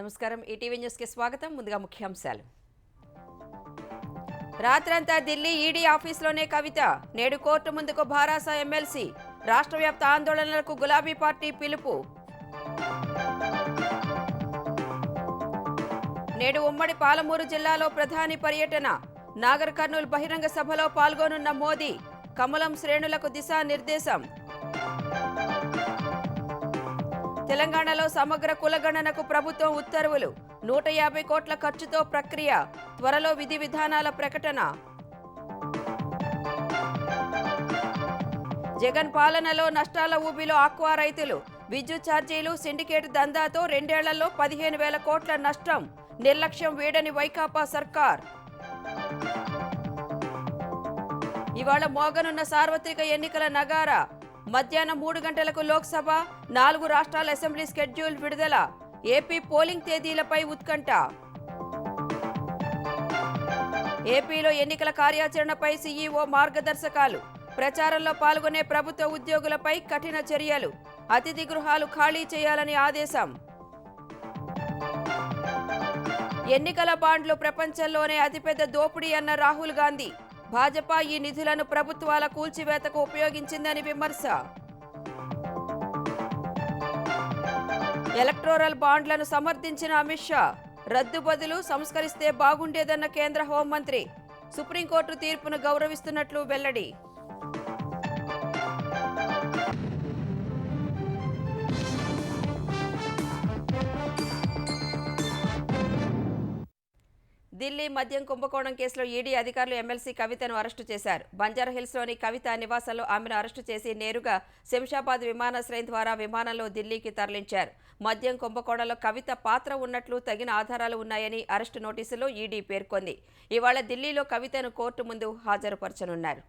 నమస్కారం ETV news కి స్వాగతం ముందుగా ముఖ్యాంశాలు రాత్రంతా ఢిల్లీ ఈడీ ఆఫీసులోనే కవిత నేడు కోర్టు ముందుకు భారాస ఎమ్మెల్సీ రాష్ట్రవ్యాప్త ఆందోళనలకు గులాబీ పార్టీ పిలుపు నేడు ఉమ్మడి పాలమూరు జిల్లాలో ప్రధాని పర్యటన నాగర్ కర్నూల్ బహిరంగ సభలో పాల్గొనున్న మోదీ కమలం శ్రేణులకు దిశానిర్దేశం తెలంగాణలో సమగ్ర కులగణనకు ప్రభుత్వం ఉత్తర్వులు 150 కోట్ల ఖర్చుతో ప్రక్రియ త్వరలో విధి విధానాల ప్రకటన జగన్ పాలనలో నష్టాల ఊబిలో ఆక్వా రైతులు విద్యుత్ ఛార్జీలు సిండికేట్ దందాతో 2 ఏళ్లలో 15,000 కోట్ల నష్టం నిర్లక్ష్యం వీడని వైకాపా సర్కార్ ఇవాళ మోగనున్న సార్వత్రిక ఎన్నికల నగారా మధ్యాహ్నం 3 గంటలకు లోక్సభ 4 రాష్ట్రాల అసెంబ్లీ షెడ్యూల్ విడుదల ఏపీ పోలింగ్ తేదీలపై ఉత్కంఠ ఏపీలో ఎన్నికల కార్యాచరణపై సీఈఓ మార్గదర్శకాలు ప్రచారంలో పాల్గొనే ప్రభుత్వ ఉద్యోగులపై కఠిన చర్యలు అతిథి గృహాలు ఖాళీ చేయాలని ఆదేశం ఎన్నికల బాండ్లు ప్రపంచంలోనే అతిపెద్ద దోపిడీ అన్న రాహుల్ గాంధీ భాజపా ఈ నిధులను ప్రభుత్వాల కూల్చివేతకు ఉపయోగించిందని విమర్శ ఎలక్టోరల్ బాండ్లను సమర్థించిన అమిత్ షా రద్దు బదులు సంస్కరిస్తే బాగుండేదన్న కేంద్ర హోంమంత్రి సుప్రీంకోర్టు తీర్పును గౌరవిస్తున్నట్లు వెల్లడి ఢిల్లీ మద్యం కుంభకోణం కేసులో ఈడీ అధికారులు ఎమ్మెల్సీ కవితను అరెస్టు చేశారు బంజారాహిల్స్లోని కవిత నివాసంలో ఆమెను అరెస్టు చేసి నేరుగా శంషాబాద్ విమానాశ్రయం ద్వారా విమానంలో ఢిల్లీకి తరలించారు మద్యం కుంభకోణంలో కవిత పాత్ర ఉన్నట్లు తగిన ఆధారాలు ఉన్నాయని అరెస్టు నోటీసులో ఈడీ పేర్కొంది ఇవాళ ఢిల్లీలో కవితను కోర్టు ముందు హాజరుపరచనున్నారు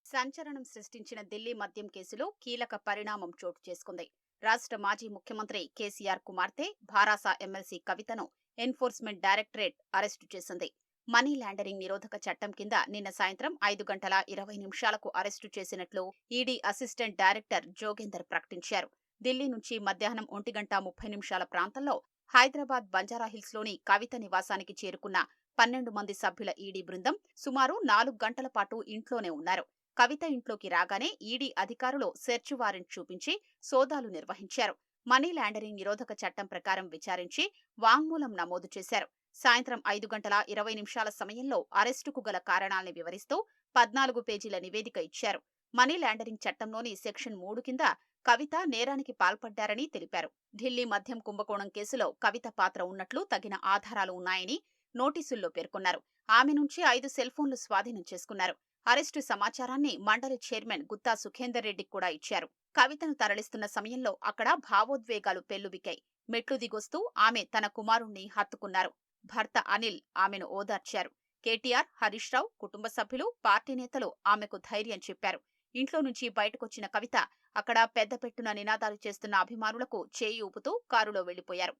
సంచలనం సృష్టించిన ఢిల్లీ మద్యం కేసులో కీలక పరిణామం చోటు చేసుకుంది రాష్ట్ర మాజీ ముఖ్యమంత్రి కేసీఆర్ కుమార్తె భారాస ఎమ్మెల్సీ కవితను ఎన్ఫోర్స్మెంట్ డైరెక్టరేట్ అరెస్టు చేసింది మనీ లాండరింగ్ నిరోధక చట్టం కింద నిన్న సాయంత్రం 5 గంటల 20 నిమిషాలకు అరెస్టు చేసినట్లు ఈడీ అసిస్టెంట్ డైరెక్టర్ జోగేందర్ ప్రకటించారు ఢిల్లీ నుంచి మధ్యాహ్నం 1:30 ప్రాంతంలో హైదరాబాద్ బంజారాహిల్స్లోని కవిత నివాసానికి చేరుకున్న 12 మంది సభ్యుల ఈడీ బృందం సుమారు 4 గంటల పాటు ఇంట్లోనే ఉన్నారు కవిత ఇంట్లోకి రాగానే ఈడీ అధికారులు సెర్చ్ వారెంట్ చూపించి సోదాలు నిర్వహించారు మనీ లాండరింగ్ నిరోధక చట్టం ప్రకారం విచారించి వాంగ్మూలం నమోదు చేశారు సాయంత్రం 5:20 సమయంలో అరెస్టుకు గల కారణాల్ని వివరిస్తూ 14 పేజీల నివేదిక ఇచ్చారు మనీ లాండరింగ్ చట్టంలోని సెక్షన్ 3 కింద కవిత నేరానికి పాల్పడ్డారని తెలిపారు ఢిల్లీ మద్యం కుంభకోణం కేసులో కవిత పాత్ర ఉన్నట్లు తగిన ఆధారాలు ఉన్నాయని నోటీసుల్లో పేర్కొన్నారు ఆమె నుంచి 5 సెల్ ఫోన్లు స్వాధీనం చేసుకున్నారు అరెస్టు సమాచారాన్ని మండలి చైర్మన్ గుత్తా సుఖేందర్ రెడ్డికి కూడా ఇచ్చారు కవితను తరలిస్తున్న సమయంలో అక్కడ భావోద్వేగాలు పెల్లుబికాయి మెట్లు దిగొస్తూ ఆమె తన కుమారుణ్ణి హత్తుకున్నారు భర్త అనిల్ ఆమెను ఓదార్చారు కేటీఆర్ హరీష్ రావు కుటుంబ సభ్యులు పార్టీ నేతలు ఆమెకు ధైర్యం చెప్పారు ఇంట్లో నుంచి బయటకొచ్చిన కవిత అక్కడ పెద్ద పెట్టున నినాదాలు చేస్తున్న అభిమానులకు చేయి ఊపుతూ కారులో వెళ్లిపోయారు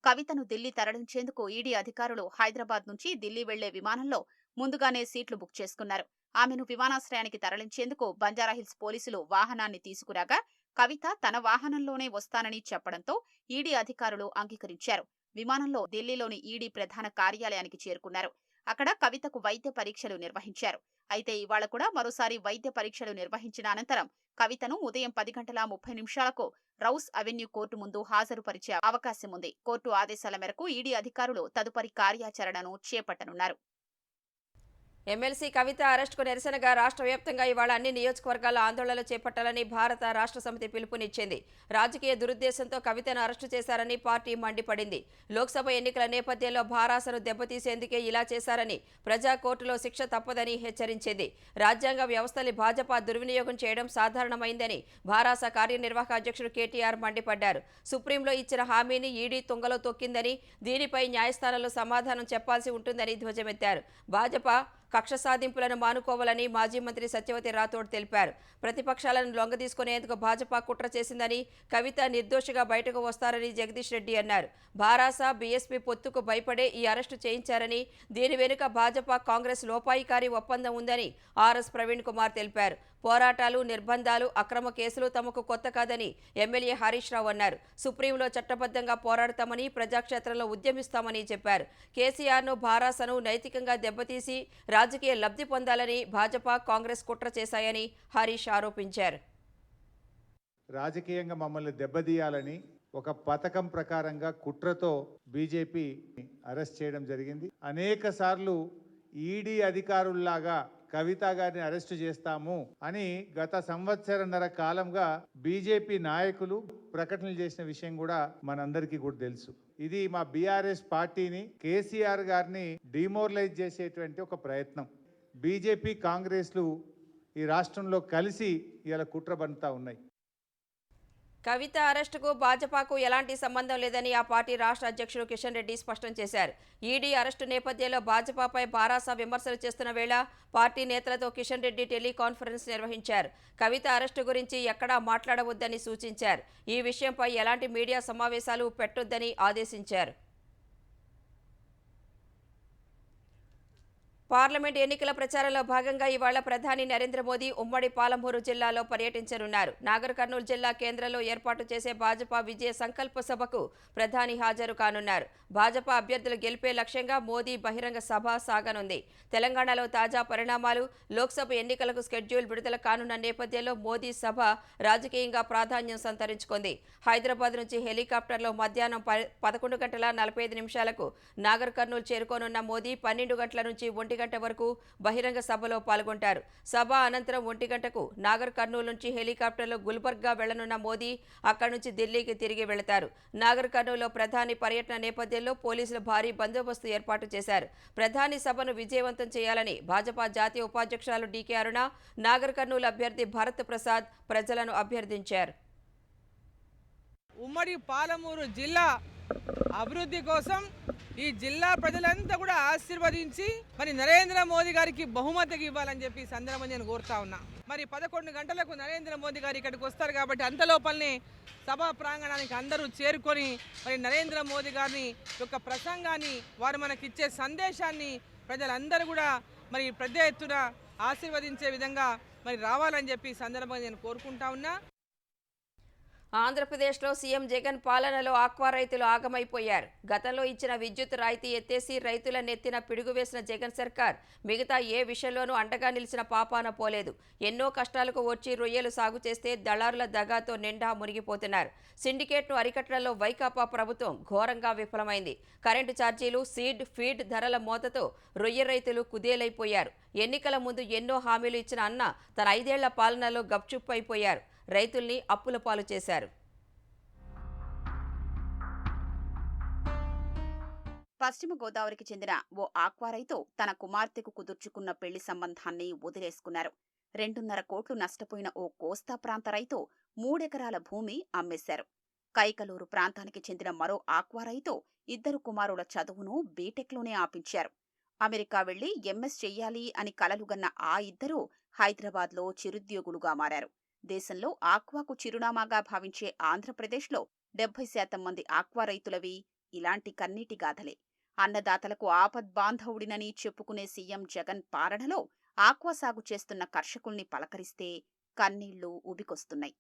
కవితను ఢిల్లీ తరలించేందుకు ఈడీ అధికారులు హైదరాబాద్ నుంచి ఢిల్లీ వెళ్లే విమానంలో ముందుగానే సీట్లు బుక్ చేసుకున్నారు ఆమెను విమానాశ్రయానికి తరలించేందుకు బంజారాహిల్స్ పోలీసులు వాహనాన్ని తీసుకురాగా కవిత తన వాహనంలోనే వస్తానని చెప్పడంతో ఈడీ అధికారులు అంగీకరించారు విమానంలో ఢిల్లీలోని ఈడీ ప్రధాన కార్యాలయానికి చేరుకున్నారు అక్కడ కవితకు వైద్య పరీక్షలు నిర్వహించారు అయితే ఇవాళ కూడా మరోసారి వైద్య పరీక్షలు నిర్వహించిన అనంతరం కవితను ఉదయం 10:30 రౌస్ అవెన్యూ కోర్టు ముందు హాజరుపరిచే అవకాశం ఉంది కోర్టు ఆదేశాల మేరకు ఈడీ అధికారులు తదుపరి కార్యాచరణను చేపట్టనున్నారు ఎమ్మెల్సీ కవిత అరెస్టుకు నిరసనగా రాష్ట్ర వ్యాప్తంగా ఇవాళ అన్ని నియోజకవర్గాల్లో ఆందోళనలు చేపట్టాలని భారత రాష్ట్ర సమితి పిలుపునిచ్చింది రాజకీయ దురుద్దేశంతో కవితను అరెస్టు చేశారని పార్టీ మండిపడింది లోక్సభ ఎన్నికల నేపథ్యంలో భారాసను దెబ్బతీసేందుకే ఇలా చేశారని ప్రజా కోర్టులో శిక్ష తప్పదని హెచ్చరించింది రాజ్యాంగ వ్యవస్థని భాజపా దుర్వినియోగం చేయడం సాధారణమైందని భారాస కార్యనిర్వాహక అధ్యక్షుడు కేటీఆర్ మండిపడ్డారు సుప్రీంలో ఇచ్చిన హామీని ఈడీ తుంగలో తొక్కిందని దీనిపై న్యాయస్థానంలో సమాధానం చెప్పాల్సి ఉంటుందని ధ్వజమెత్తారు భాజపా కక్ష సాధింపులను మానుకోవాలని మాజీ మంత్రి సత్యవతి రాథోడ్ తెలిపారు ప్రతిపక్షాలను లొంగదీసుకునేందుకు భాజపా కుట్ర చేసిందని కవిత నిర్దోషిగా బయటకు వస్తారని జగదీష్ రెడ్డి అన్నారు భారాస బీఎస్పీ పొత్తుకు భయపడే ఈ అరెస్టు చేయించారని దీని వెనుక భాజపా కాంగ్రెస్ లోపాయికారి ఒప్పందం ఉందని ఆర్ఎస్ ప్రవీణ్ కుమార్ తెలిపారు పోరాటాలు, నిర్బంధాలు, అక్రమ కేసులు తమకు కొత్త కాదని ఎమ్మెల్యే హరీష్ రావు అన్నారు. సుప్రీంలో చట్టబద్ధంగా పోరాడతామని, ప్రజాక్షేత్రంలో ఉద్యమిస్తామని చెప్పారు. కేసీఆర్ను, భారాసను నైతికంగా దెబ్బతీసి రాజకీయ లబ్ధి పొందాలని భాజపా, కాంగ్రెస్ కుట్ర చేశాయని హరీష్ ఆరోపించారు. రాజకీయంగా మమ్మల్ని దెబ్బతీయాలని ఒక పథకం ప్రకారంగా కుట్రతో బీజేపీ అరెస్ట్ చేయడం జరిగింది. అనేక సార్లు ఈడీ అధికారుల్లాగా కవిత గారిని అరెస్టు చేస్తాము అని గత సంవత్సరన్నర కాలంగా బీజేపీ నాయకులు ప్రకటనలు చేసిన విషయం కూడా మనందరికీ కూడా తెలుసు. ఇది మా బీఆర్ఎస్ పార్టీని, కేసీఆర్ గారిని డిమోరలైజ్ చేసేటువంటి ఒక ప్రయత్నం. బీజేపీ, కాంగ్రెస్లు ఈ రాష్ట్రంలో కలిసి ఇలా కుట్ర బంతా ఉన్నాయి. కవిత అరెస్టుకు భాజపాకు ఎలాంటి సంబంధం లేదని ఆ పార్టీ రాష్ట్ర అధ్యక్షుడు కిషన్ రెడ్డి స్పష్టం చేశారు. ఈడీ అరెస్టు నేపథ్యంలో భాజపాపై భారాస విమర్శలు చేస్తున్న వేళ పార్టీ నేతలతో కిషన్ రెడ్డి టెలికాన్ఫరెన్స్ నిర్వహించారు. కవిత అరెస్టు గురించి ఎక్కడా మాట్లాడవద్దని సూచించారు. ఈ విషయంపై ఎలాంటి మీడియా సమావేశాలు పెట్టొద్దని ఆదేశించారు. పార్లమెంట్ ఎన్నికల ప్రచారంలో భాగంగా ఇవాళ ప్రధాని నరేంద్ర మోదీ ఉమ్మడి పాలమూరు జిల్లాలో పర్యటించనున్నారు. నాగర్ కర్నూలు జిల్లా కేంద్రంలో ఏర్పాటు చేసే భాజపా విజయ సంకల్ప సభకు ప్రధాని హాజరు కానున్నారు. భాజపా అభ్యర్థులు గెలిపే లక్ష్యంగా మోదీ బహిరంగ సభ సాగనుంది. తెలంగాణలో తాజా పరిణామాలు, లోక్సభ ఎన్నికలకు స్కెడ్యూల్ విడుదల కానున్న నేపథ్యంలో మోదీ సభ రాజకీయంగా ప్రాధాన్యం సంతరించుకుంది. హైదరాబాద్ నుంచి హెలికాప్టర్లో మధ్యాహ్నం 11:45 నాగర్ కర్నూలు చేరుకోనున్న మోదీ 12 గంటల నుంచి 1 గంట వరకు బహిరంగ సభలో పాల్గొంటారు. సభ అనంతరం 1 గంటకు నాగర్ కర్నూలు నుంచి హెలికాప్టర్లో గుల్బర్గా వెళ్లనున్న మోదీ అక్కడి నుంచి ఢిల్లీకి తిరిగి వెళతారు. నాగర్ కర్నూలులో ప్రధాని పర్యటన నేపథ్యంలో పోలీసులు భారీ బందోబస్తు ఏర్పాటు చేశారు. ప్రధాని సభను విజయవంతం చేయాలని భాజపా జాతీయ ఉపాధ్యక్షురాలు డీకే అరుణ, నాగర్ కర్నూలు అభ్యర్థి భరత్ ప్రసాద్ ప్రజలను అభ్యర్థించారు. ఉమ్మడి పాలమూరు జిల్లా అభివృద్ధి కోసం ఈ జిల్లా ప్రజలంతా కూడా ఆశీర్వదించి మరి నరేంద్ర మోదీ గారికి బహుమతిగా ఇవ్వాలని చెప్పి సందర్భంగా నేను కోరుతా ఉన్నా. మరి 11 గంటలకు నరేంద్ర మోదీ గారు ఇక్కడికి వస్తారు కాబట్టి అంతలోపలనే సభా ప్రాంగణానికి అందరూ చేరుకొని మరి నరేంద్ర మోదీ గారిని యొక్క ప్రసంగాన్ని, వారు మనకిచ్చే సందేశాన్ని ప్రజలందరూ కూడా మరి పెద్ద ఎత్తున ఆశీర్వదించే విధంగా మరి రావాలని చెప్పి సందర్భంగా నేను కోరుకుంటా ఉన్నా. ఆంధ్రప్రదేశ్లో సీఎం జగన్ పాలనలో ఆక్వా రైతులు ఆగమైపోయారు. గతంలో ఇచ్చిన విద్యుత్ రాయితీ ఎత్తేసి రైతుల నెత్తిన పిడుగు వేసిన జగన్ సర్కార్ మిగతా ఏ విషయంలోనూ అండగా నిలిచిన పాపాన పోలేదు. ఎన్నో కష్టాలకు వచ్చి రొయ్యలు సాగు చేస్తే దళారుల దగాతో నిండా మునిగిపోతున్నారు. సిండికేట్ను అరికట్టడంలో వైకాపా ప్రభుత్వం ఘోరంగా విఫలమైంది. కరెంటు ఛార్జీలు, సీడ్, ఫీడ్ ధరల మోతతో రొయ్య రైతులు కుదేలైపోయారు. ఎన్నికల ముందు ఎన్నో హామీలు ఇచ్చిన అన్న తన 5 ఏళ్ల పాలనలో గప్చుప్ అయిపోయారు. రైతుల్ని అప్పుల పాలు చేశారు. పశ్చిమ గోదావరికి చెందిన ఓ ఆక్వా రైతు తన కుమార్తెకు కుదుర్చుకున్న పెళ్లి సంబంధాన్ని వదిలేసుకున్నారు. 2.5 కోట్లు నష్టపోయిన ఓ కోస్తా ప్రాంత రైతు 3 ఎకరాల భూమి అమ్మేశారు. కైకలూరు ప్రాంతానికి చెందిన మరో ఆక్వా రైతు 2 కుమారుల చదువును బీటెక్లోనే ఆపించారు. అమెరికా వెళ్లి ఎంఎస్ చెయ్యాలి అని కలలుగన్న ఆ ఇద్దరూ హైదరాబాద్లో చిరుద్యోగులుగా మారారు. దేశంలో ఆక్వాకు చిరునామాగా భావించే ఆంధ్రప్రదేశ్లో 70% మంది ఆక్వా రైతులవి ఇలాంటి కన్నీటి గాథలే. అన్నదాతలకు ఆపద్బాంధవుడినని చెప్పుకునే సీఎం జగన్ పాలనలో ఆక్వా సాగు చేస్తున్న కర్షకుల్ని పలకరిస్తే కన్నీళ్లు ఉబికొస్తున్నాయి.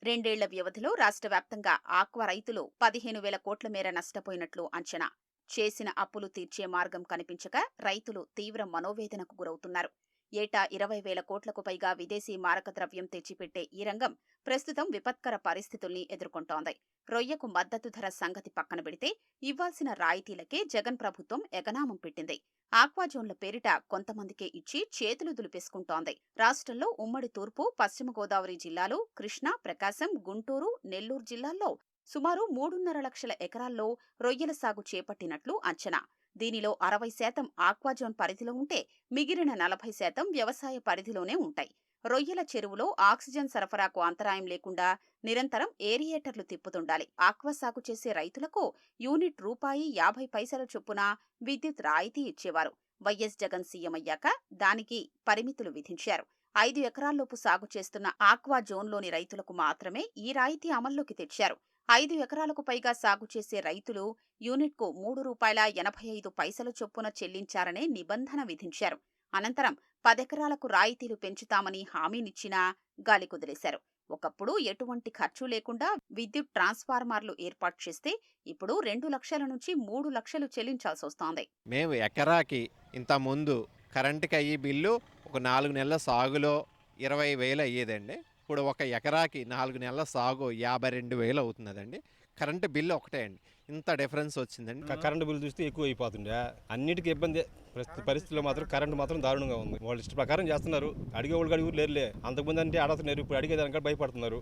2 ఏళ్ల వ్యవధిలో రాష్ట్ర వ్యాప్తంగా ఆక్వా రైతులు 15,000 కోట్ల మేర నష్టపోయినట్లు అంచనా. చేసిన అప్పులు తీర్చే మార్గం కనిపించక రైతులు తీవ్ర మనోవేదనకు గురవుతున్నారు. ఏటా 20,000 కోట్లకు పైగా విదేశీ మారక ద్రవ్యం తెచ్చిపెట్టే ఈ రంగం ప్రస్తుతం విపత్కర పరిస్థితుల్ని ఎదుర్కొంటోంది. రొయ్యకు మద్దతు ధర సంగతి పక్కన పెడితే ఇవ్వాల్సిన రాయితీలకే జగన్ ప్రభుత్వం ఎగనామం పెట్టింది. ఆక్వా జోన్ల పేరిట కొంతమందికే ఇచ్చి చేతులు దులిపేసుకుంటోంది. రాష్ట్రంలో ఉమ్మడి తూర్పు, పశ్చిమ గోదావరి జిల్లాలు, కృష్ణా, ప్రకాశం, గుంటూరు, నెల్లూరు జిల్లాల్లో సుమారు 3.5 లక్షల ఎకరాల్లో రొయ్యల సాగు చేపట్టినట్లు అంచనా. దీనిలో 60% ఆక్వాజోన్ పరిధిలో ఉంటే మిగిలిన 40% వ్యవసాయ పరిధిలోనే ఉంటాయి. రొయ్యల చెరువులో ఆక్సిజన్ సరఫరాకు అంతరాయం లేకుండా నిరంతరం ఏరియేటర్లు తిప్పుతుండాలి. ఆక్వా సాగు చేసే రైతులకు యూనిట్ ₹50 చొప్పున విద్యుత్ రాయితీ ఇచ్చేవారు. వైఎస్ జగన్ సీఎం అయ్యాక దానికి పరిమితులు విధించారు. 5 ఎకరాల్లోపు సాగు చేస్తున్న ఆక్వా జోన్లోని రైతులకు మాత్రమే ఈ రాయితీ అమల్లోకి తెచ్చారు. 5 ఎకరాలకు పైగా సాగు చేసే రైతులు యూనిట్కు రూ. 3.85 చొప్పున చెల్లించారనే నిబంధన విధించారు. అనంతరం 10 ఎకరాలకు రాయితీలు పెంచుతామని హామీనిచ్చినా గాలి కుదిలేశారు. ఒకప్పుడు ఎటువంటి ఖర్చు లేకుండా విద్యుత్ ట్రాన్స్ఫార్మర్లు ఏర్పాటు చేస్తే ఇప్పుడు 2 లక్షల నుంచి 3 లక్షలు చెల్లించాల్సొస్తోంది. మేము ఎకరాకి ఇంత ముందు కరెంటుకి అయ్యే బిల్లు ఒక 4 నెలల సాగులో 20,000 అయ్యేదండి. ఇప్పుడు ఒక ఎకరాకి 4 నెలల సాగు 52,000 అవుతున్నదండి. కరెంటు బిల్లు ఒకటే అండి, ఇంత డిఫరెన్స్ వచ్చిందండి. కరెంటు బిల్లు చూస్తే ఎక్కువ అయిపోతుండే, అన్నిటికీ ఇబ్బంది. ప్రస్తుత పరిస్థితుల్లో మాత్రం కరెంటు మాత్రం దారుణంగా ఉంది. వాళ్ళు ఇష్ట ప్రకారం చేస్తున్నారు, అడిగేవాళ్ళు అడుగు లేరులే. అంతకుముందు అంటే అడుగుతున్నారు, ఇప్పుడు అడిగేదానికంటే భయపడుతున్నారు.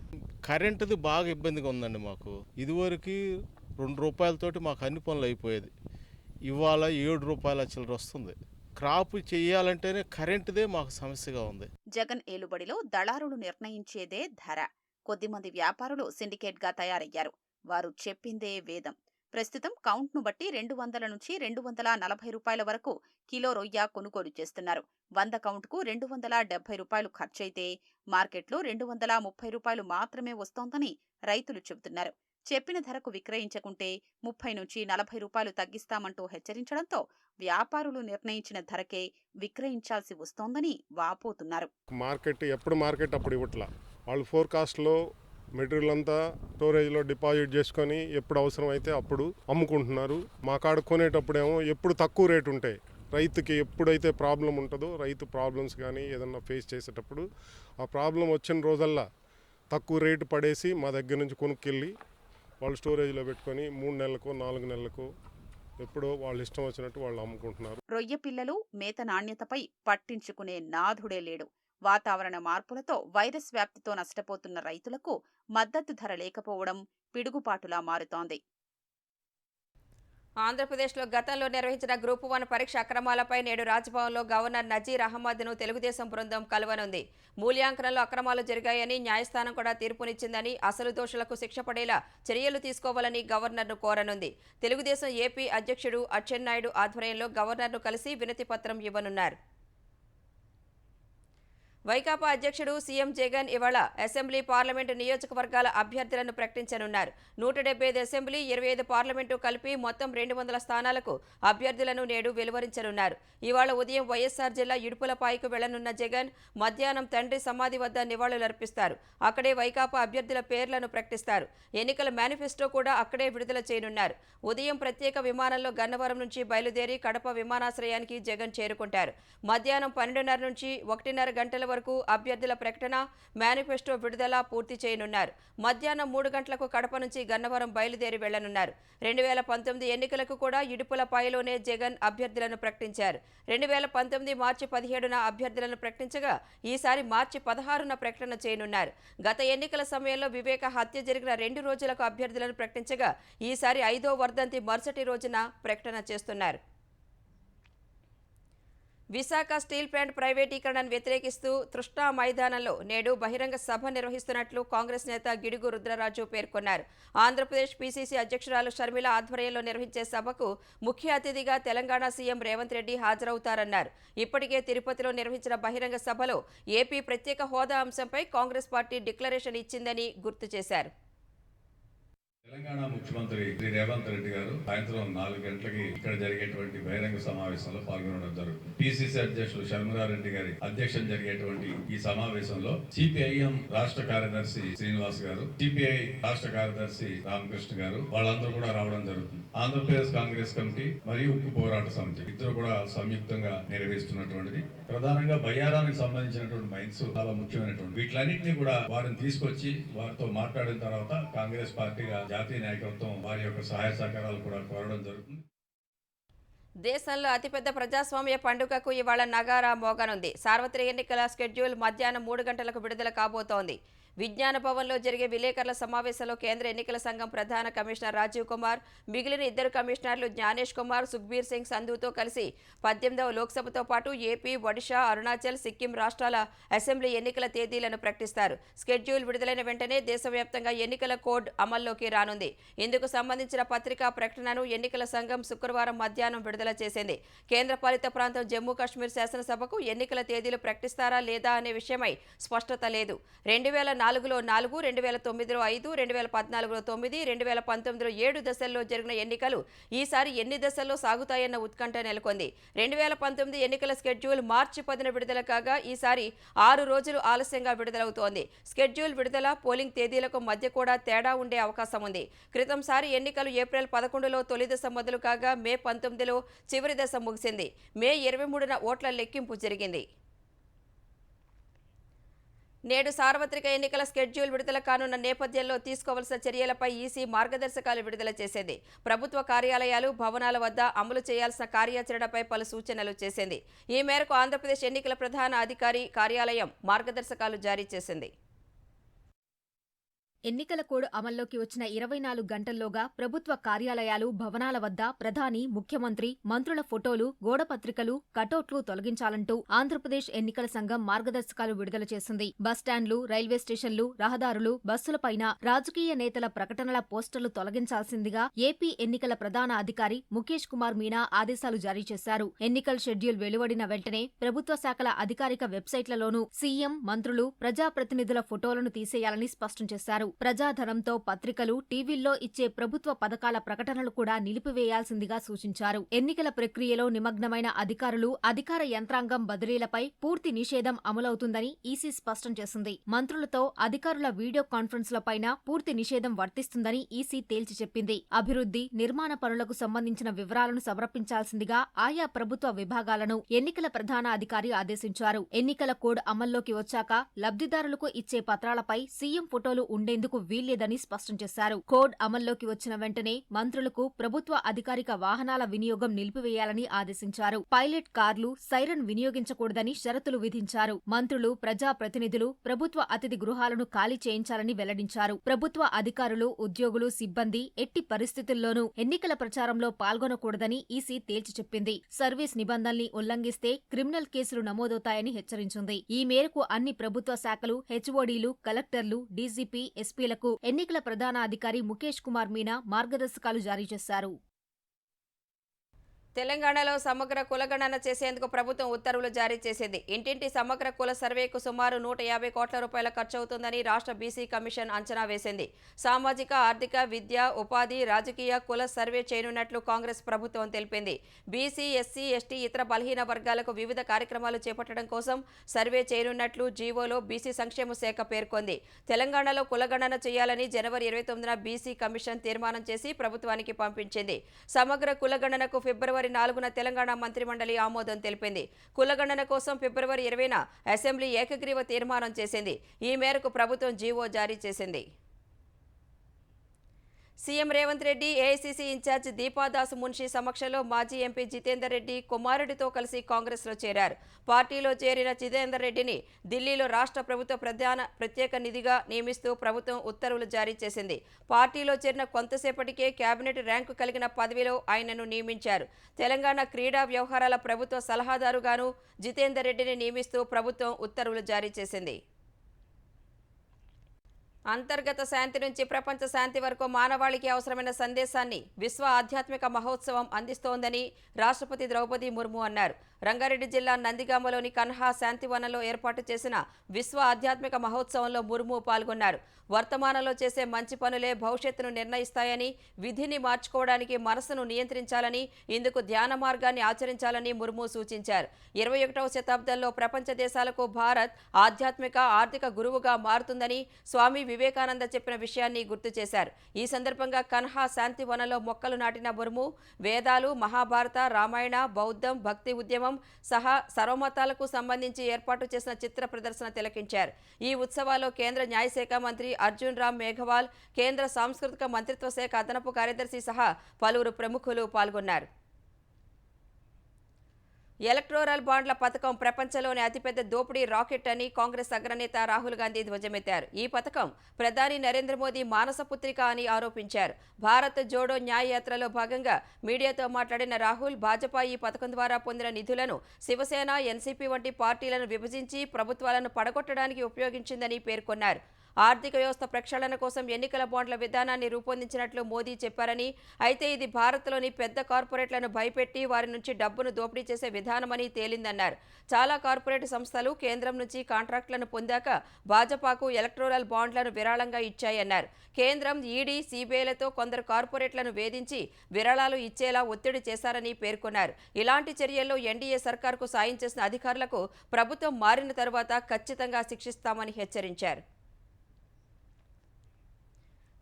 కరెంటుది బాగా ఇబ్బందిగా ఉందండి మాకు. ఇదివరకు ₹2 మాకు అన్ని పనులు అయిపోయేది. ఇవాళ ₹7 చిల్లర వస్తుంది. క్రాప్ చేయాలంటేనే కరెంటుదే మాకు సమస్యగా ఉంది. జగన్ ఏలుబడిలో దళారులు నిర్ణయించేదే ధర. కొద్దిమంది వ్యాపారులు సిండికేట్గా తయారయ్యారు. వారు చెప్పిందే వేదం. ప్రస్తుతం కౌంట్ను బట్టి 200 నుంచి ₹240 వరకు కిలో రొయ్య కొనుగోలు చేస్తున్నారు. 100 కౌంట్కు ₹270 ఖర్చయితే మార్కెట్లో ₹230 మాత్రమే వస్తోందని రైతులు చెబుతున్నారు. చెప్పిన ధరకు విక్రయించకుంటే 30 నుంచి ₹40 తగ్గిస్తామంటూ హెచ్చరించడంతో వ్యాపారులు నిర్ణయించిన ధరకే విక్రయించాల్సి వస్తోందని వాపోతున్నారు. మార్కెట్ ఎప్పుడు మార్కెట్ అప్పుడు ఇవ్వట్లా. వాళ్ళు ఫోర్కాస్ట్లో మెటీరియల్ అంతా స్టోరేజ్లో డిపాజిట్ చేసుకొని ఎప్పుడు అవసరం అయితే అప్పుడు అమ్ముకుంటున్నారు. మా కాడ కొనేటప్పుడేమో ఎప్పుడు తక్కువ రేటు ఉంటాయి. రైతుకి ఎప్పుడైతే ప్రాబ్లం ఉంటుందో, రైతు ప్రాబ్లమ్స్ కానీ ఏదన్నా ఫేస్ చేసేటప్పుడు ఆ ప్రాబ్లం వచ్చిన రోజల్లా తక్కువ రేటు పడేసి మా దగ్గర నుంచి కొనుక్కెళ్ళి వాళ్ళు స్టోరేజ్లో పెట్టుకొని 3 నెలలకు 4 నెలలకు ఎప్పుడో వాళ్ళు ఇష్టం వచ్చినట్టు వాళ్ళు అమ్ముకుంటున్నారు. రొయ్య పిల్లలు మేత నాణ్యతపై పట్టించుకునే నాథుడే లేడు. వాతావరణ మార్పులతో వైరస్ వ్యాప్తితో నష్టపోతున్న రైతులకు మద్దతు ధర లేకపోవడం పిడుగుపాటులా మారుతోంది. ఆంధ్రప్రదేశ్లో గతంలో నిర్వహించిన గ్రూప్ 1 పరీక్ష అక్రమాలపై నేడు రాజ్భవన్లో గవర్నర్ నజీర్ అహ్మద్ను తెలుగుదేశం బృందం కలవనుంది. మూల్యాంకనంలో అక్రమాలు జరిగాయని న్యాయస్థానం కూడా తీర్పునిచ్చిందని, అసలు దోషులకు శిక్ష పడేలా చర్యలు తీసుకోవాలని గవర్నర్ను కోరనుంది. తెలుగుదేశం ఏపీ అధ్యక్షుడు అచ్చెన్నాయుడు ఆధ్వర్యంలో గవర్నర్ను కలిసి వినతి పత్రం ఇవ్వనున్నారు. వైకాపా అధ్యక్షుడు సీఎం జగన్ ఇవాళ అసెంబ్లీ పార్లమెంటు నియోజకవర్గాల అభ్యర్థులను ప్రకటించనున్నారు. 175 అసెంబ్లీ 25 పార్లమెంటు కలిపి మొత్తం 200 స్థానాలకు అభ్యర్థులను నేడు వెలువరించనున్నారు. ఇవాళ ఉదయం వైఎస్ఆర్ జిల్లా ఇడుపులపాయకు వెళ్లనున్న జగన్ మధ్యాహ్నం తండ్రి సమాధి వద్ద నివాళులర్పిస్తారు. అక్కడే వైకాపా అభ్యర్థుల పేర్లను ప్రకటిస్తారు. ఎన్నికల మేనిఫెస్టో కూడా అక్కడే విడుదల చేయనున్నారు. ఉదయం ప్రత్యేక విమానంలో గన్నవరం నుంచి బయలుదేరి కడప విమానాశ్రయానికి జగన్ చేరుకుంటారు. మధ్యాహ్నం 12:30 నుంచి 1:30 గంటల వరకు అభ్యర్థుల ప్రకటన, మేనిఫెస్టో విడుదల పూర్తి చేయనున్నారు. మధ్యాహ్నం 3 గంటలకు కడప నుంచి గన్నవరం బయలుదేరి వెళ్లనున్నారు. 2019 ఎన్నికలకు కూడా ఇడుపులపాయలోనే జగన్ అభ్యర్థులను ప్రకటించారు. 2019 మార్చి 17న అభ్యర్థులను ప్రకటించగా ఈసారి మార్చి 16న ప్రకటన చేయనున్నారు. గత ఎన్నికల సమయంలో వివేక హత్య జరిగిన 2 రోజులకు అభ్యర్థులను ప్రకటించగా ఈసారి 5వ వర్ధంతి మరుసటి రోజున ప్రకటన చేస్తున్నారు. విశాఖ స్టీల్ ప్లాంట్ ప్రైవేటీకరణను వ్యతిరేకిస్తూ తృష్ణా మైదానంలో నేడు బహిరంగ సభ నిర్వహిస్తున్నట్లు కాంగ్రెస్ నేత గిడుగు రుద్రరాజు పేర్కొన్నారు. ఆంధ్రప్రదేశ్ పీసీసీ అధ్యక్షురాలు షర్మిల ఆధ్వర్యంలో నిర్వహించే సభకు ముఖ్య అతిథిగా తెలంగాణ సీఎం రేవంత్ రెడ్డి హాజరవుతారన్నారు. ఇప్పటికే తిరుపతిలో నిర్వహించిన బహిరంగ సభలో ఏపీ ప్రత్యేక హోదా అంశంపై కాంగ్రెస్ పార్టీ డిక్లరేషన్ ఇచ్చిందని గుర్తు చేశారు. తెలంగాణ ముఖ్యమంత్రి శ్రీ రేవంత్ రెడ్డి గారు సాయంత్రం 4 గంటలకి ఇక్కడ జరిగేటువంటి బహిరంగ సమావేశంలో పాల్గొనడం జరుగుతుంది. పిసిసి అధ్యక్షులు షర్మిలారెడ్డి గారి అధ్యక్షం జరిగేటువంటి ఈ సమావేశంలో సిపిఐఎం రాష్ట్ర కార్యదర్శి శ్రీనివాస్ గారు, సిపిఐ రాష్ట్ర కార్యదర్శి రామకృష్ణ గారు వాళ్ళందరూ కూడా రావడం జరుగుతుంది. ఆంధ్రప్రదేశ్ కాంగ్రెస్ కమిటీ మరియు ఉక్కు పోరాట సమితి ఇద్దరు కూడా సంయుక్తంగా నిర్వహిస్తున్నటువంటిది. ప్రధానంగా బయ్యారానికి సంబంధించినటువంటి మైన్స్ చాలా ముఖ్యమైనటువంటి వీటిలన్నింటినీ కూడా వారిని తీసుకొచ్చి వారితో మాట్లాడిన తర్వాత కాంగ్రెస్ పార్టీగా జాతీయ నాయకత్వం వారి యొక్క సహాయ సహకారాలు కూడా కోరడం జరుగుతుంది. దేశంలో అతిపెద్ద ప్రజాస్వామ్య పండుగకు ఇవాళ నగారా మోగనుంది. సార్వత్రిక ఎన్నికల షెడ్యూల్ మధ్యాహ్నం 3 గంటలకు విడుదల కాబోతోంది. విజ్ఞాన భవన్లో జరిగే విలేకరుల సమావేశంలో కేంద్ర ఎన్నికల సంఘం ప్రధాన కమిషనర్ రాజీవ్ కుమార్, మిగిలిన 2 కమిషనర్లు జ్ఞానేష్ కుమార్, సుఖ్బీర్ సింగ్ సంధుతో కలిసి 18వ లోక్సభతో పాటు ఏపీ, ఒడిషా, అరుణాచల్, సిక్కిం రాష్ట్రాల అసెంబ్లీ ఎన్నికల తేదీలను ప్రకటిస్తారు. షెడ్యూల్ విడుదలైన వెంటనే దేశవ్యాప్తంగా ఎన్నికల కోడ్ అమల్లోకి రానుంది. ఇందుకు సంబంధించిన పత్రికా ప్రకటనను ఎన్నికల సంఘం శుక్రవారం మధ్యాహ్నం విడుదల చేసింది. కేంద్రపాలిత ప్రాంతం జమ్మూ కాశ్మీర్ శాసనసభకు ఎన్నికల తేదీలు ప్రకటిస్తారా లేదా అనే విషయమై స్పష్టత లేదు. 2004లో 4, 2009లో 5, 2014లో 9, 2019లో 7 దశల్లో జరిగిన ఎన్నికలు ఈసారి ఎన్ని దశల్లో సాగుతాయన్న ఉత్కంఠ నెలకొంది. 2019 ఎన్నికల స్కెడ్యూల్ మార్చి 10న విడుదల కాగా ఈసారి 6 రోజులు ఆలస్యంగా విడుదలవుతోంది. స్కెడ్యూల్ విడుదల, పోలింగ్ తేదీలకు మధ్య కూడా తేడా ఉండే అవకాశం ఉంది. క్రితంసారి ఎన్నికలు ఏప్రిల్ 11లో తొలి దశ మొదలు కాగా మే 19లో చివరి దశ ముగిసింది. మే 23న ఓట్ల లెక్కింపు జరిగింది. నేడు సార్వత్రిక ఎన్నికల స్కెడ్యూల్ విడుదల కానున్న నేపథ్యంలో తీసుకోవాల్సిన చర్యలపై ఈసీ మార్గదర్శకాలు విడుదల చేసింది. ప్రభుత్వ కార్యాలయాలు, భవనాల వద్ద అమలు చేయాల్సిన కార్యాచరణపై పలు సూచనలు చేసింది. ఈ మేరకు ఆంధ్రప్రదేశ్ ఎన్నికల ప్రధాన అధికారి కార్యాలయం మార్గదర్శకాలు జారీ చేసింది. ఎన్నికల కోడ్ అమల్లోకి వచ్చిన 24 గంటల్లోగా ప్రభుత్వ కార్యాలయాలు, భవనాల వద్ద ప్రధాని, ముఖ్యమంత్రి, మంత్రుల ఫోటోలు, గోడపత్రికలు, కటౌట్లు తొలగించాలంటూ ఆంధ్రప్రదేశ్ ఎన్నికల సంఘం మార్గదర్శకాలు విడుదల చేసింది. బస్టాండ్లు, రైల్వే స్టేషన్లు, రహదారులు, బస్సులపైన రాజకీయ నేతల ప్రకటనల పోస్టర్లు తొలగించాల్సిందిగా ఏపీ ఎన్నికల ప్రధాన అధికారి ముఖేష్ కుమార్ మీనా ఆదేశాలు జారీ చేశారు. ఎన్నికల షెడ్యూల్ వెలువడిన వెంటనే ప్రభుత్వ శాఖల అధికారిక వెబ్సైట్లలోనూ సీఎం, మంత్రులు, ప్రజాప్రతినిధుల ఫోటోలను తీసేయాలని స్పష్టం చేశారు. ప్రజాధనంతో పత్రికలు, టీవీల్లో ఇచ్చే ప్రభుత్వ పథకాల ప్రకటనలు కూడా నిలిపివేయాల్సిందిగా సూచించారు. ఎన్నికల ప్రక్రియలో నిమగ్నమైన అధికారులు, అధికార యంత్రాంగం బదిలీలపై పూర్తి నిషేధం అమలవుతుందని ఈసీ స్పష్టం చేసింది. మంత్రులతో అధికారుల వీడియో కాన్ఫరెన్స్లపైన పూర్తి నిషేధం వర్తిస్తుందని ఈసీ తేల్చి చెప్పింది. అభివృద్ధి, నిర్మాణ పనులకు సంబంధించిన వివరాలను సమర్పించాల్సిందిగా ఆయా ప్రభుత్వ విభాగాలను ఎన్నికల ప్రధాన అధికారి ఆదేశించారు. ఎన్నికల కోడ్ అమల్లోకి వచ్చాక లబ్ధిదారులకు ఇచ్చే పత్రాలపై సీఎం ఫోటోలు ఉండేందుకు వీల్లేదని స్పష్టం చేశారు. కోడ్ అమల్లోకి వచ్చిన వెంటనే మంత్రులకు ప్రభుత్వ అధికారిక వాహనాల వినియోగం నిలిపివేయాలని ఆదేశించారు. పైలట్ కార్లు, సైరన్ వినియోగించకూడదని షరతులు విధించారు. మంత్రులు, ప్రజాప్రతినిధులు ప్రభుత్వ అతిథి గృహాలను ఖాళీ చేయించాలని వెల్లడించారు. ప్రభుత్వ అధికారులు, ఉద్యోగులు, సిబ్బంది ఎట్టి పరిస్థితుల్లోనూ ఎన్నికల ప్రచారంలో పాల్గొనకూడదని ఈసీ తేల్చి చెప్పింది. సర్వీస్ నిబంధనల్ని ఉల్లంఘిస్తే క్రిమినల్ కేసులు నమోదవుతాయని హెచ్చరించింది. ఈ మేరకు అన్ని ప్రభుత్వ శాఖలు, హెచ్ఓడీలు, కలెక్టర్లు, డీజీపీ, ఎస్పీలకు ఎన్నికల ప్రధాన అధికారి ముఖేష్ కుమార్ మీనా మార్గదర్శకాలు జారీ చేశారు. తెలంగాణలో సమగ్ర కులగణన చేసేందుకు ప్రభుత్వం ఉత్తర్వులు జారీ చేసింది. ఇంటింటి సమగ్ర కుల సర్వేకు సుమారు 150 కోట్ల రూపాయల ఖర్చవుతుందని రాష్ట్ర బీసీ కమిషన్ అంచనా వేసింది. సామాజిక, ఆర్థిక, విద్య, ఉపాధి, రాజకీయ కుల సర్వే చేయనున్నట్లు కాంగ్రెస్ ప్రభుత్వం తెలిపింది. బీసీ, ఎస్సీ, ఎస్టీ, ఇతర బలహీన వర్గాలకు వివిధ కార్యక్రమాలు చేపట్టడం కోసం సర్వే చేయనున్నట్లు జీవోలో బీసీ సంక్షేమ శాఖ పేర్కొంది. తెలంగాణలో కులగణన చేయాలని జనవరి 29న బీసీ కమిషన్ తీర్మానం చేసి ప్రభుత్వానికి పంపించింది. సమగ్ర కులగణనకు ఫిబ్రవరి 4న తెలంగాణ మంత్రిమండలి ఆమోదం తెలిపింది. కులగణన కోసం ఫిబ్రవరి 20న అసెంబ్లీ ఏకగ్రీవ తీర్మానం చేసింది. ఈ మేరకు ప్రభుత్వం జీవో జారీ చేసింది. CM Revanth Reddy, AICC in charge Deepa Das Munshi సమక్షంలో మాజీ ఎంపీ జితేందర్ రెడ్డి కుమారుడితో కలిసి కాంగ్రెస్లో చేరారు. పార్టీలో చేరిన జితేందర్ రెడ్డిని ఢిల్లీలో రాష్ట్ర ప్రభుత్వ ప్రత్యేక నిధిగా నియమిస్తూ ప్రభుత్వం ఉత్తర్వులు జారీ చేసింది. పార్టీలో చేరిన కొంతసేపటికే కేబినెట్ ర్యాంకు కలిగిన పదవిలో ఆయనను నియమించారు. తెలంగాణ క్రీడా వ్యవహారాల ప్రభుత్వ సలహాదారుగాను జితేందర్ రెడ్డిని నియమిస్తూ ప్రభుత్వం ఉత్తర్వులు జారీ చేసింది. అంతర్గత శాంతి నుంచి ప్రపంచ శాంతి వరకు మానవాళికి అవసరమైన సందేశాన్ని విశ్వ ఆధ్యాత్మిక మహోత్సవం అందిస్తోందని రాష్ట్రపతి ద్రౌపది ముర్ము అన్నారు. రంగారెడ్డి జిల్లా నందిగామలోని కన్హా శాంతివనంలో ఏర్పాటు చేసిన విశ్వ ఆధ్యాత్మిక మహోత్సవంలో ముర్ము పాల్గొన్నారు. వర్తమానంలో చేసే మంచి పనులే భవిష్యత్తును నిర్ణయిస్తాయని, విధిని మార్చుకోవడానికి మనసును నియంత్రించాలని, ఇందుకు ధ్యాన మార్గాన్ని ఆచరించాలని ముర్ము సూచించారు. 21వ శతాబ్దంలో ప్రపంచ దేశాలకు భారత్ ఆధ్యాత్మిక, ఆర్థిక గురువుగా మారుతుందని స్వామి వివేకానంద చెప్పిన విషయాన్ని గుర్తు చేశారు. ఈ సందర్భంగా కన్హా శాంతివనంలో మొక్కలు నాటిన ముర్ము వేదాలు, మహాభారత, రామాయణ, బౌద్ధం, భక్తి ఉద్యమం సహా సర్వమతాలకు సంబంధించి ఏర్పాటు చేసిన చిత్ర ప్రదర్శన తిలకించారు. ఈ ఉత్సవాల్లో కేంద్ర న్యాయశాఖ మంత్రి అర్జున్ రామ్ మేఘవాల్, కేంద్ర సాంస్కృతిక మంత్రిత్వ శాఖ అదనపు కార్యదర్శి సహా పలువురు ప్రముఖులు పాల్గొన్నారు. ఎలక్టోరల్ బాండ్ల పథకం ప్రపంచంలోని అతిపెద్ద దోపిడీ రాకెట్ అని కాంగ్రెస్ అగ్రనేత రాహుల్ గాంధీ ధ్వజమెత్తారు. ఈ పథకం ప్రధాని నరేంద్ర మోదీ మానసపుత్రిక అని ఆరోపించారు. భారత్ జోడో న్యాయ యాత్రలో భాగంగా మీడియాతో మాట్లాడిన రాహుల్, భాజపా ఈ పథకం ద్వారా పొందిన నిధులను శివసేన, ఎన్సీపీ వంటి పార్టీలను విభజించి ప్రభుత్వాలను పడగొట్టడానికి ఉపయోగించిందని పేర్కొన్నారు. ఆర్థిక వ్యవస్థ ప్రక్షాళన కోసం ఎన్నికల బాండ్ల విధానాన్ని రూపొందించినట్లు మోదీ చెప్పారని, అయితే ఇది భారత్లోని పెద్ద కార్పొరేట్లను భయపెట్టి వారి నుంచి డబ్బును దోపిడీ చేసే విధానమని తేలిందన్నారు. చాలా కార్పొరేట్ సంస్థలు కేంద్రం నుంచి కాంట్రాక్టులను పొందాక భాజపాకు ఎలక్టోరల్ బాండ్లను విరాళంగా ఇచ్చాయన్నారు. కేంద్రం, ఈడీ, సీబీఐలతో కొందరు కార్పొరేట్లను వేధించి విరాళాలు ఇచ్చేలా ఒత్తిడి చేశారని పేర్కొన్నారు. ఇలాంటి చర్యల్లో ఎన్డీఏ సర్కార్కు సాయం చేసిన అధికారులకు ప్రభుత్వం మారిన తరువాత ఖచ్చితంగా శిక్షిస్తామని హెచ్చరించారు.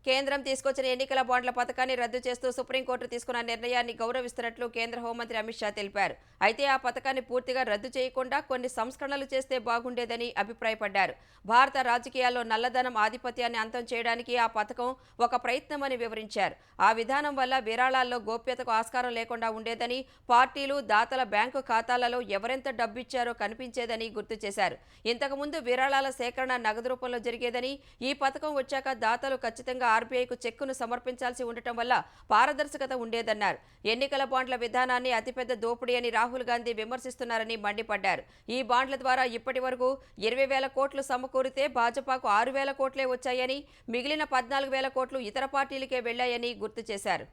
కేంద్రం తీసుకొచ్చిన ఎన్నికల బాండ్ల పథకాన్ని రద్దు చేస్తూ సుప్రీంకోర్టు తీసుకున్న నిర్ణయాన్ని గౌరవిస్తున్నట్లు కేంద్ర హోంమంత్రి అమిత్ షా తెలిపారు. అయితే ఆ పథకాన్ని పూర్తిగా రద్దు చేయకుండా కొన్ని సంస్కరణలు చేస్తే బాగుండేదని అభిప్రాయపడ్డారు. భారత రాజకీయాల్లో నల్లధనం ఆధిపత్యాన్ని అంతం చేయడానికి ఆ పథకం ఒక ప్రయత్నమని వివరించారు. ఆ విధానం వల్ల విరాళాల్లో గోప్యతకు ఆస్కారం లేకుండా ఉండేదని, పార్టీలు, దాతల బ్యాంకు ఖాతాలలో ఎవరెంత డబ్బిచ్చారో కనిపించేదని గుర్తు చేశారు. ఇంతకుముందు విరాళాల సేకరణ నగదు రూపంలో జరిగేదని, ఈ పథకం వచ్చాక దాతలు ఖచ్చితంగా ఆర్బీఐకు చెక్కును సమర్పించాల్సి ఉండటం వల్ల పారదర్శకత ఉండేదన్నారు. ఎన్నికల బాండ్ల విధానాన్ని అతిపెద్ద దోపిడీ అని రాహుల్ గాంధీ విమర్శిస్తున్నారని మండిపడ్డారు. ఈ బాండ్ల ద్వారా ఇప్పటి వరకు 20,000 కోట్లు సమకూరితే భాజపాకు 6,000 కోట్లే వచ్చాయని, మిగిలిన 14,000 కోట్లు ఇతర పార్టీలకే వెళ్లాయని గుర్తు చేశారు.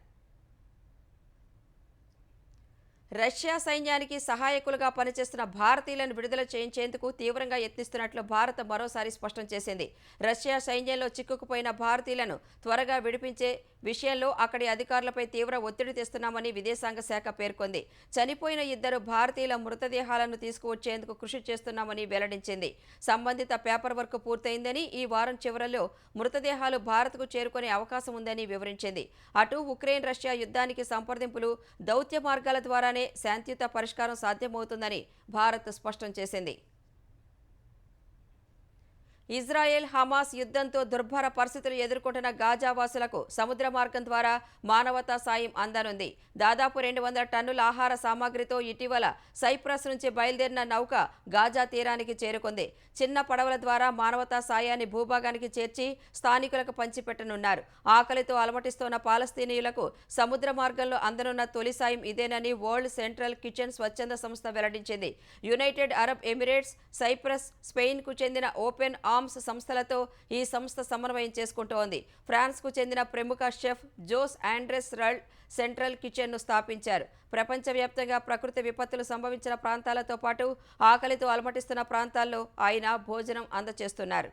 రష్యా సైన్యానికి సహాయకులుగా పనిచేస్తున్న భారతీయులను విడుదల చేయించేందుకు తీవ్రంగా యత్నిస్తున్నట్లు భారత్ మరోసారి స్పష్టం చేసింది. రష్యా సైన్యంలో చిక్కుకుపోయిన భారతీయులను త్వరగా విడిపించే విషయంలో అక్కడి అధికారులపై తీవ్ర ఒత్తిడి తెస్తున్నామని విదేశాంగ శాఖ పేర్కొంది. చనిపోయిన 2 భారతీయుల మృతదేహాలను తీసుకువచ్చేందుకు కృషి చేస్తున్నామని వెల్లడించింది. సంబంధిత పేపర్ వర్క్ పూర్తయిందని, ఈ వారం చివరలో మృతదేహాలు భారత్కు చేరుకునే అవకాశం ఉందని వివరించింది. అటు ఉక్రెయిన్ రష్యా యుద్ధానికి సంప్రదింపులు, దౌత్య మార్గాల ద్వారానే శాంతియుత పరిష్కారం సాధ్యమవుతుందని భారత్ స్పష్టం చేసింది. ఇజ్రాయెల్ హమాస్ యుద్ధంతో దుర్భర పరిస్థితులు ఎదుర్కొంటున్న గాజా వాసులకు సముద్ర మార్గం ద్వారా మానవతా సాయం అందనుంది. దాదాపు 200 టన్నుల ఆహార సామాగ్రితో ఇటీవల సైప్రస్ నుంచి బయలుదేరిన నౌక గాజా తీరానికి చేరుకుంది. చిన్న పడవల ద్వారా మానవతా సాయాన్ని భూభాగానికి చేర్చి స్థానికులకు పంచిపెట్టనున్నారు. ఆకలితో అలమటిస్తున్న పాలస్తీనీయులకు సముద్ర మార్గంలో అందనున్న తొలి సాయం ఇదేనని వరల్డ్ సెంట్రల్ కిచెన్ స్వచ్ఛంద సంస్థ వెల్లడించింది. యునైటెడ్ అరబ్ ఎమిరేట్స్, సైప్రస్, స్పెయిన్కు చెందిన ఓపెన్ ఆర్మ్స్ సంస్థలతో ఈ సంస్థ సమన్వయం చేసుకుంటోంది. ఫ్రాన్స్కు చెందిన ప్రముఖ షెఫ్ జోస్ ఆండ్రెస్ రల్ సెంట్రల్ కిచెన్ను స్థాపించారు. ప్రపంచవ్యాప్తంగా ప్రకృతి విపత్తులు సంభవించిన ప్రాంతాలతో పాటు ఆకలితో అలమటిస్తున్న ప్రాంతాల్లో ఆయన భోజనం అందజేస్తున్నారు.